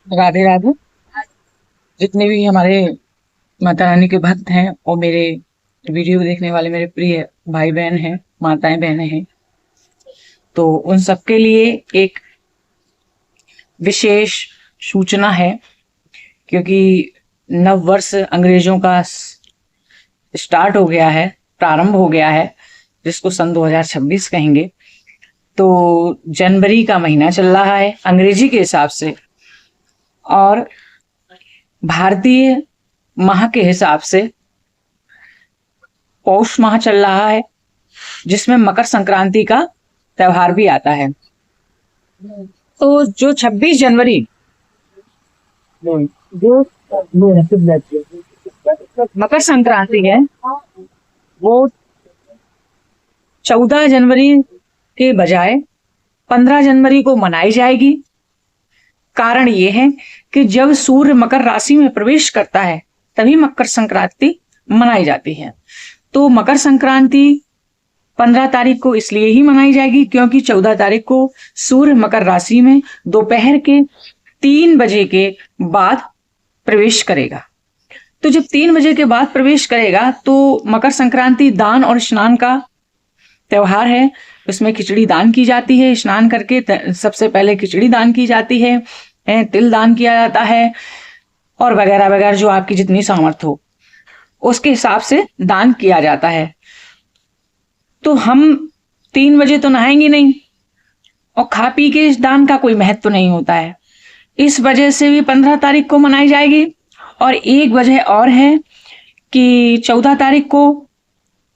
राधे राधे। जितने भी हमारे माता रानी के भक्त हैं और मेरे वीडियो देखने वाले मेरे प्रिय भाई बहन हैं, माताएं बहनें हैं, तो उन सबके लिए एक विशेष सूचना है। क्योंकि नव वर्ष अंग्रेजों का स्टार्ट हो गया है, प्रारंभ हो गया है, जिसको सन 2026 कहेंगे। तो जनवरी का महीना चल रहा है अंग्रेजी के हिसाब से, और भारतीय माह के हिसाब से पौष माह चल रहा है, जिसमें मकर संक्रांति का त्योहार भी आता है। तो जो 26 जनवरी जो मकर संक्रांति है, वो 14 जनवरी के बजाय 15 जनवरी को मनाई जाएगी। कारण ये है कि जब सूर्य मकर राशि में प्रवेश करता है तभी मकर संक्रांति मनाई जाती है। तो मकर संक्रांति 15 तारीख को इसलिए ही मनाई जाएगी क्योंकि 14 तारीख को सूर्य मकर राशि में दोपहर के 3 बजे के बाद प्रवेश करेगा। तो जब 3 बजे के बाद प्रवेश करेगा तो मकर संक्रांति दान और स्नान का त्योहार है। उसमें खिचड़ी दान की जाती है। स्नान करके सबसे पहले खिचड़ी दान की जाती है, तिल दान किया जाता है, और वगैरह वगैरह जो आपकी जितनी सामर्थ्य हो उसके हिसाब से दान किया जाता है। तो हम 3 बजे तो नहाएंगे नहीं, और खा पी के इस दान का कोई महत्व तो नहीं होता है। इस वजह से भी 15 तारीख को मनाई जाएगी। और एक वजह और है कि 14 तारीख को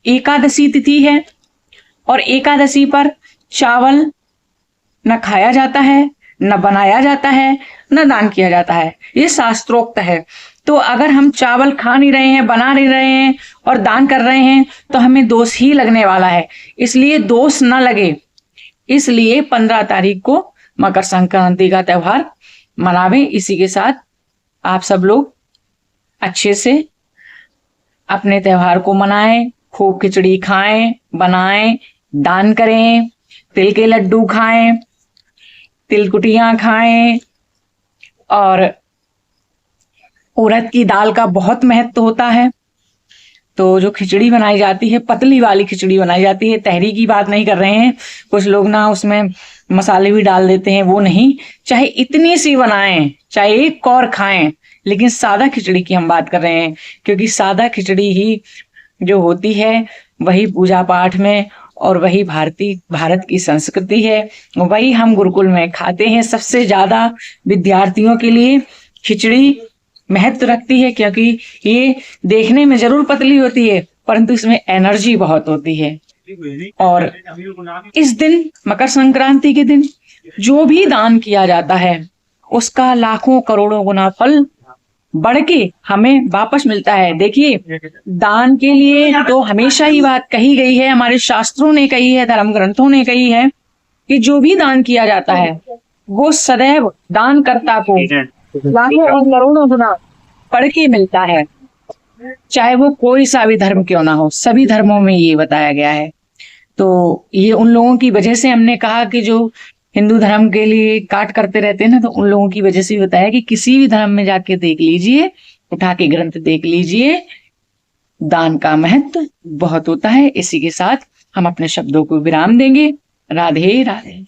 एकादशी तिथि है, और एकादशी पर चावल न खाया जाता है, न बनाया जाता है, न दान किया जाता है। ये शास्त्रोक्त है। तो अगर हम चावल खा नहीं रहे हैं, बना नहीं रहे हैं और दान कर रहे हैं तो हमें दोष ही लगने वाला है। इसलिए दोष न लगे, इसलिए 15 तारीख को मकर संक्रांति का त्योहार मनावे। इसी के साथ आप सब लोग अच्छे से अपने त्योहार को मनाएं, खूब खिचड़ी खाएं, बनाएं, दान करें, तिल के लड्डू खाएं, तिलकुटियां खाएं। और उड़द की दाल का बहुत महत्व होता है। तो जो खिचड़ी बनाई जाती है, पतली वाली खिचड़ी बनाई जाती है, तहरी की बात नहीं कर रहे हैं। कुछ लोग ना उसमें मसाले भी डाल देते हैं, वो नहीं। चाहे इतनी सी बनाएं, चाहे एक कौर खाएं, लेकिन सादा खिचड़ी की हम बात कर रहे हैं। क्योंकि सादा खिचड़ी ही जो होती है वही पूजा पाठ में, और वही भारत की संस्कृति है, वही हम गुरुकुल में खाते हैं। सबसे ज्यादा विद्यार्थियों के लिए खिचड़ी महत्व रखती है, क्योंकि ये देखने में जरूर पतली होती है परंतु इसमें एनर्जी बहुत होती है। और इस दिन, मकर संक्रांति के दिन, जो भी दान किया जाता है उसका लाखों करोड़ों गुना फल बढ़ के हमें वापस मिलता है। देखिए, दान के लिए तो हमेशा ही बात कही गई है, हमारे शास्त्रों ने कही है, धर्म ग्रंथों ने कही है कि जो भी दान किया जाता है वो सदैव दानकर्ता को लाखों और करोड़ों गुना बढ़ के मिलता है, चाहे वो कोई सा भी धर्म क्यों ना हो। सभी धर्मों में ये बताया गया है। तो ये उन लोगों की वजह से हमने कहा कि जो हिंदू धर्म के लिए काट करते रहते हैं ना, तो उन लोगों की वजह से बताया कि किसी भी धर्म में जाके देख लीजिए, उठा के ग्रंथ देख लीजिए, दान का महत्व बहुत होता है। इसी के साथ हम अपने शब्दों को विराम देंगे। राधे राधे।